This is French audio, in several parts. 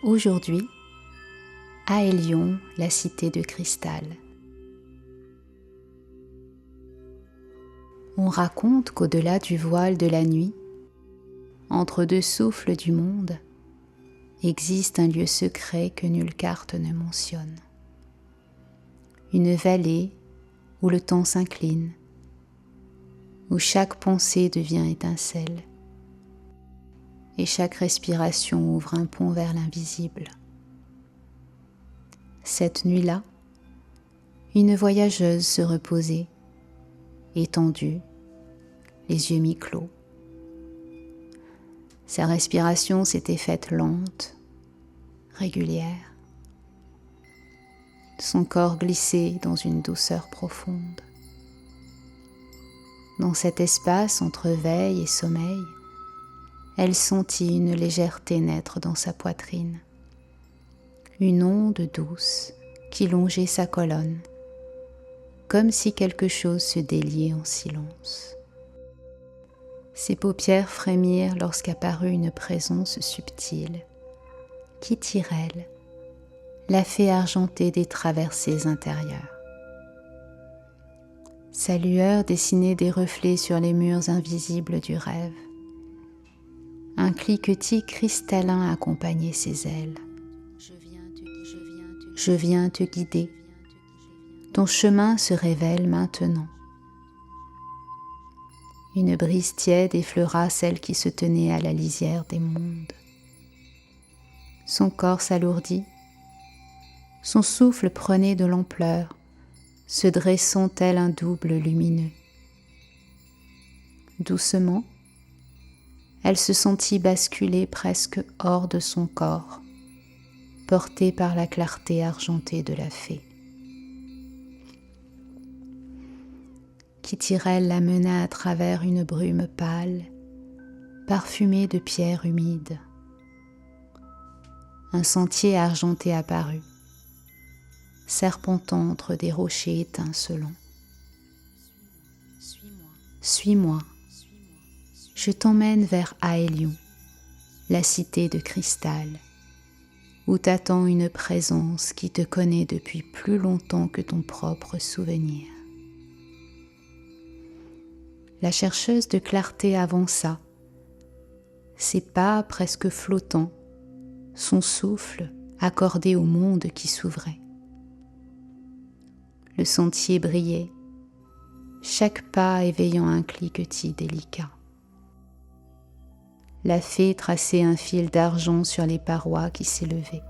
Aujourd'hui, Aélion, la cité de cristal. On raconte qu'au-delà du voile de la nuit, entre deux souffles du monde, existe un lieu secret que nulle carte ne mentionne. Une vallée où le temps s'incline, où chaque pensée devient étincelle, et chaque respiration ouvre un pont vers l'invisible. Cette nuit-là, une voyageuse se reposait, étendue, les yeux mi-clos. Sa respiration s'était faite lente, régulière. Son corps glissait dans une douceur profonde. Dans cet espace entre veille et sommeil, elle sentit une légèreté naître dans sa poitrine, une onde douce qui longeait sa colonne, comme si quelque chose se déliait en silence. Ses paupières frémirent lorsqu'apparut une présence subtile, Kittirel, la fée argentée des traversées intérieures. Sa lueur dessinait des reflets sur les murs invisibles du rêve. Un cliquetis cristallin accompagnait ses ailes. Je viens te guider. Ton chemin se révèle maintenant. Une brise tiède effleura celle qui se tenait à la lisière des mondes. Son corps s'alourdit. Son souffle prenait de l'ampleur, se dressant tel un double lumineux. Doucement, elle se sentit basculer presque hors de son corps, portée par la clarté argentée de la fée. Kittirel la mena à travers une brume pâle, parfumée de pierres humides. Un sentier argenté apparut, serpentant entre des rochers étincelants. Suis-moi, je t'emmène vers Aélion, la cité de cristal, où t'attend une présence qui te connaît depuis plus longtemps que ton propre souvenir. La chercheuse de clarté avança, ses pas presque flottants, son souffle accordé au monde qui s'ouvrait. Le sentier brillait, chaque pas éveillant un cliquetis délicat. La fée traçait un fil d'argent sur les parois qui s'élevaient.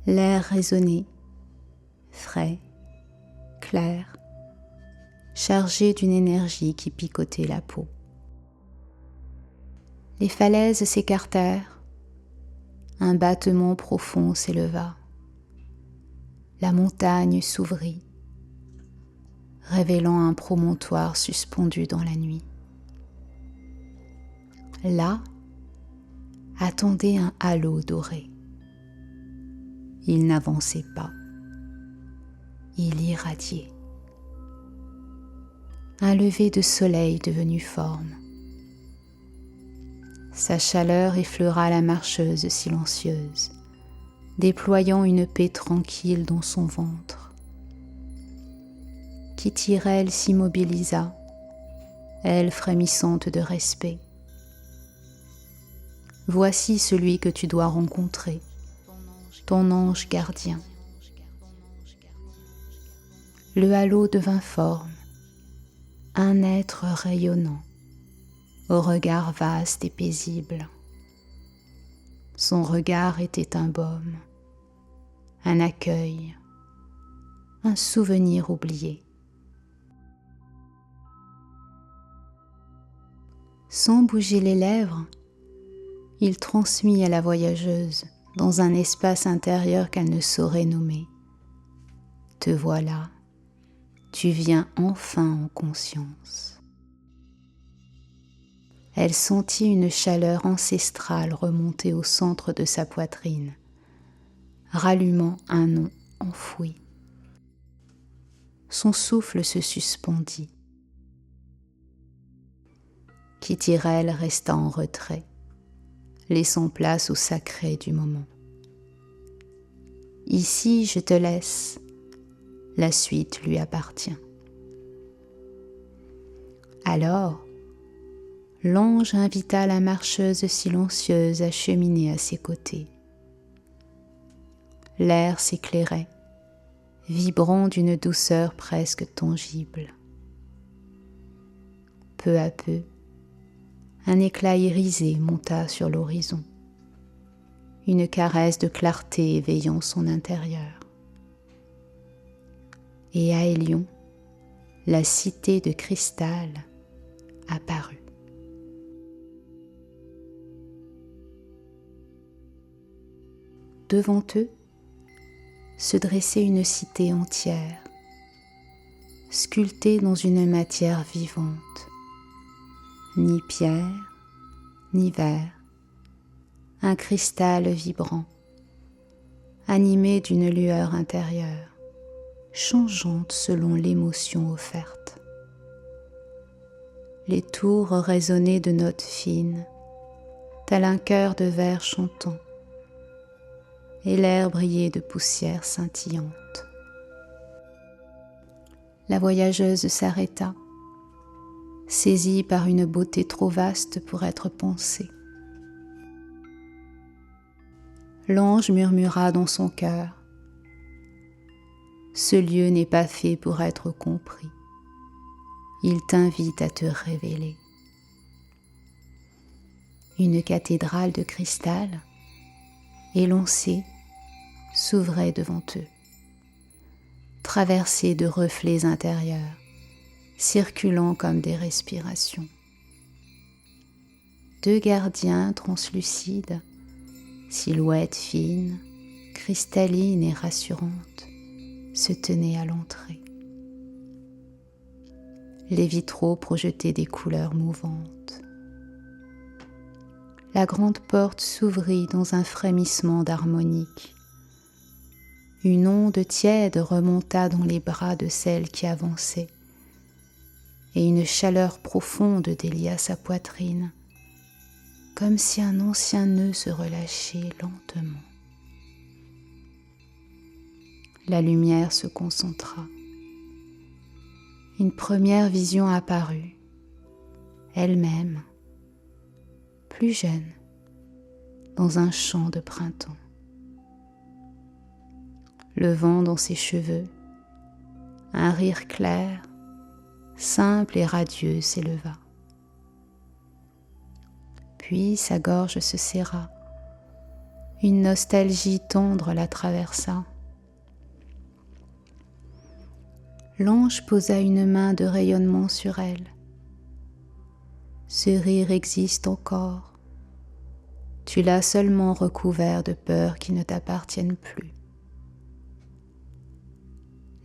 L'air résonnait, frais, clair, chargé d'une énergie qui picotait la peau. Les falaises s'écartèrent, un battement profond s'éleva. La montagne s'ouvrit, révélant un promontoire suspendu dans la nuit. Là, attendait un halo doré. Il n'avançait pas, il irradiait. Un lever de soleil devenu forme. Sa chaleur effleura la marcheuse silencieuse, déployant une paix tranquille dans son ventre. Kittirel s'immobilisa, elle frémissante de respect. Voici celui que tu dois rencontrer, ton ange gardien. Le halo devint forme, un être rayonnant, au regard vaste et paisible. Son regard était un baume, un accueil, un souvenir oublié. Sans bouger les lèvres, il transmit à la voyageuse, dans un espace intérieur qu'elle ne saurait nommer. Te voilà, tu viens enfin en conscience. Elle sentit une chaleur ancestrale remonter au centre de sa poitrine, rallumant un nom enfoui. Son souffle se suspendit. Kittirel resta en retrait, laissant place au sacré du moment. Ici, je te laisse, la suite lui appartient. Alors, l'ange invita la marcheuse silencieuse à cheminer à ses côtés. L'air s'éclairait, vibrant d'une douceur presque tangible. Peu à peu, un éclat irisé monta sur l'horizon, une caresse de clarté éveillant son intérieur. Et à Hélion, la cité de cristal apparut. Devant eux se dressait une cité entière, sculptée dans une matière vivante, ni pierre, ni verre, un cristal vibrant, animé d'une lueur intérieure, changeante selon l'émotion offerte. Les tours résonnaient de notes fines, tel un chœur de vers chantant, et l'air brillait de poussière scintillante. La voyageuse s'arrêta, saisie par une beauté trop vaste pour être pensée. L'ange murmura dans son cœur : « Ce lieu n'est pas fait pour être compris. Il t'invite à te révéler. » Une cathédrale de cristal, élancée, s'ouvrait devant eux, traversée de reflets intérieurs, circulant comme des respirations. Deux gardiens translucides, silhouettes fines, cristallines et rassurantes, se tenaient à l'entrée. Les vitraux projetaient des couleurs mouvantes. La grande porte s'ouvrit dans un frémissement d'harmonique. Une onde tiède remonta dans les bras de celle qui avançait, et une chaleur profonde délia sa poitrine, comme si un ancien nœud se relâchait lentement. La lumière se concentra. Une première vision apparut, elle-même, plus jeune, dans un champ de printemps. Le vent dans ses cheveux, un rire clair, simple et radieux s'éleva. Puis sa gorge se serra, une nostalgie tendre la traversa. L'ange posa une main de rayonnement sur elle. Ce rire existe encore. Tu l'as seulement recouvert de peurs qui ne t'appartiennent plus.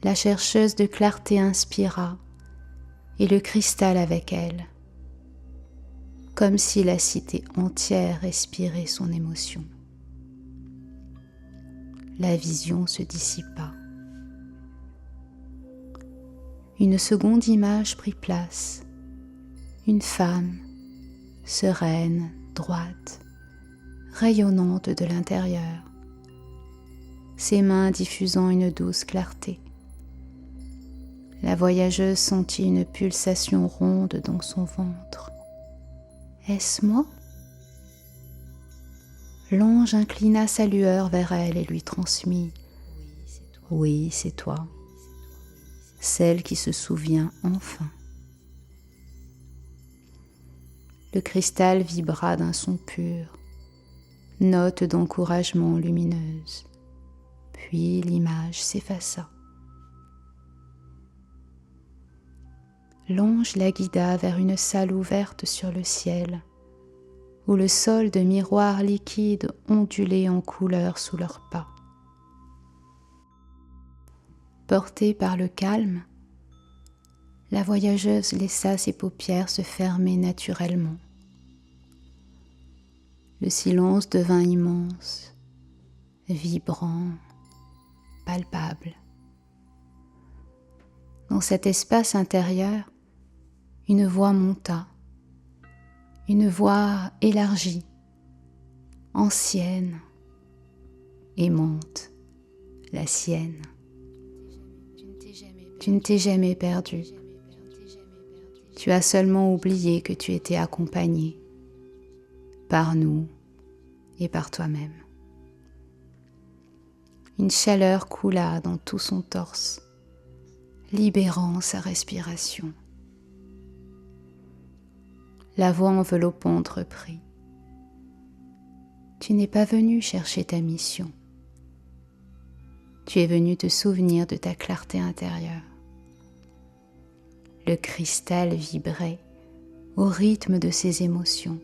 La chercheuse de clarté inspira, et le cristal avec elle, comme si la cité entière respirait son émotion. La vision se dissipa. Une seconde image prit place, une femme, sereine, droite, rayonnante de l'intérieur, ses mains diffusant une douce clarté. La voyageuse sentit une pulsation ronde dans son ventre. « Est-ce moi ?» L'ange inclina sa lueur vers elle et lui transmit « Oui, c'est toi, celle qui se souvient enfin. » Le cristal vibra d'un son pur, note d'encouragement lumineuse, puis l'image s'effaça. L'ange la guida vers une salle ouverte sur le ciel, où le sol de miroirs liquides ondulait en couleurs sous leurs pas. Portée par le calme, la voyageuse laissa ses paupières se fermer naturellement. Le silence devint immense, vibrant, palpable. Dans cet espace intérieur, une voix monta, une voix élargie, ancienne, aimante, la sienne. Tu ne t'es jamais perdu. Tu as seulement oublié que tu étais accompagné par nous et par toi-même. Une chaleur coula dans tout son torse, libérant sa respiration. La voix enveloppante reprit. Tu n'es pas venu chercher ta mission. Tu es venu te souvenir de ta clarté intérieure. Le cristal vibrait au rythme de ses émotions.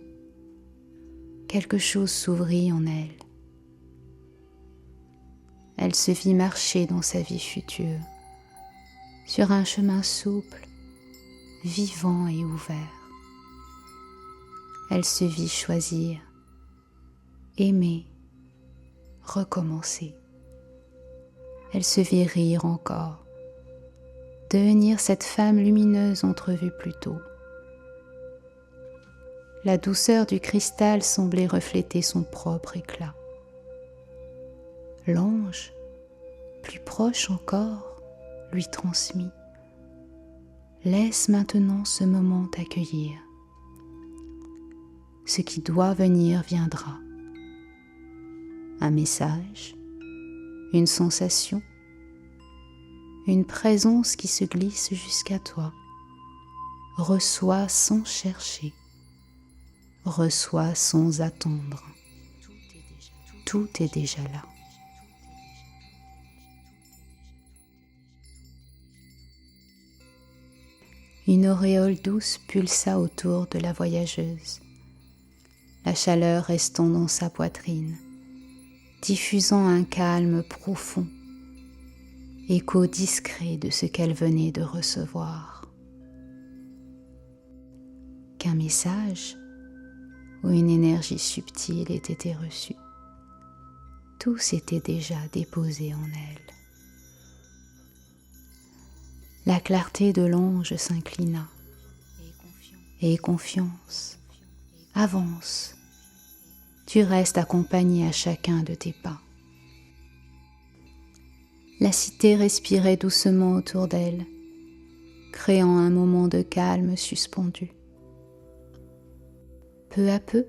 Quelque chose s'ouvrit en elle. Elle se vit marcher dans sa vie future, sur un chemin souple, vivant et ouvert. Elle se vit choisir, aimer, recommencer. Elle se vit rire encore, devenir cette femme lumineuse entrevue plus tôt. La douceur du cristal semblait refléter son propre éclat. L'ange, plus proche encore, lui transmit. Laisse maintenant ce moment t'accueillir. Ce qui doit venir viendra. Un message, une sensation, une présence qui se glisse jusqu'à toi. Reçois sans chercher, reçois sans attendre. Tout est déjà là. Une auréole douce pulsa autour de la voyageuse, la chaleur restant dans sa poitrine, diffusant un calme profond, écho discret de ce qu'elle venait de recevoir. Qu'un message ou une énergie subtile ait été reçu, tout s'était déjà déposé en elle. La clarté de l'ange s'inclina. Aie confiance, avance, tu restes accompagné à chacun de tes pas. La cité respirait doucement autour d'elle, créant un moment de calme suspendu. Peu à peu,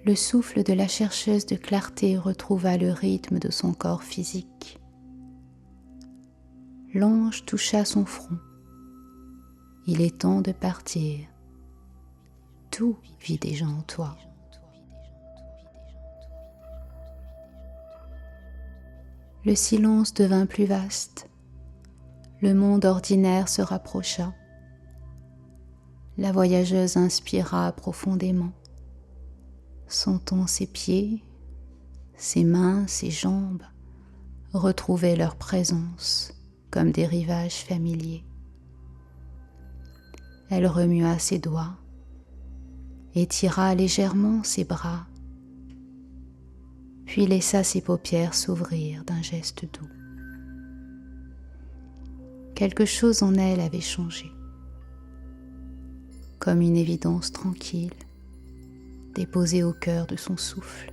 le souffle de la chercheuse de clarté retrouva le rythme de son corps physique. L'ange toucha son front. Il est temps de partir. Tout vit déjà en toi. Le silence devint plus vaste. Le monde ordinaire se rapprocha. La voyageuse inspira profondément, sentant ses pieds, ses mains, ses jambes retrouver leur présence comme des rivages familiers. Elle remua ses doigts, étira légèrement ses bras, puis laissa ses paupières s'ouvrir d'un geste doux. Quelque chose en elle avait changé, comme une évidence tranquille, déposée au cœur de son souffle.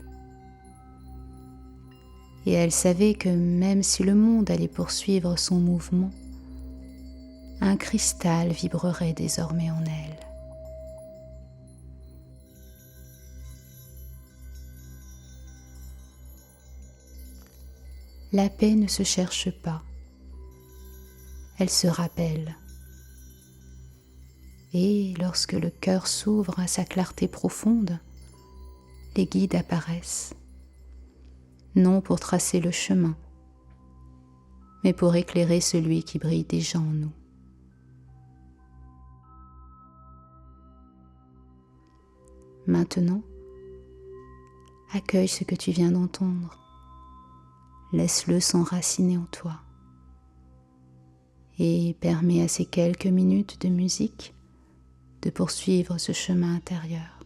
Et elle savait que même si le monde allait poursuivre son mouvement, un cristal vibrerait désormais en elle. La paix ne se cherche pas, elle se rappelle. Et lorsque le cœur s'ouvre à sa clarté profonde, les guides apparaissent, non pour tracer le chemin, mais pour éclairer celui qui brille déjà en nous. Maintenant, accueille ce que tu viens d'entendre. Laisse-le s'enraciner en toi et permets à ces quelques minutes de musique de poursuivre ce chemin intérieur.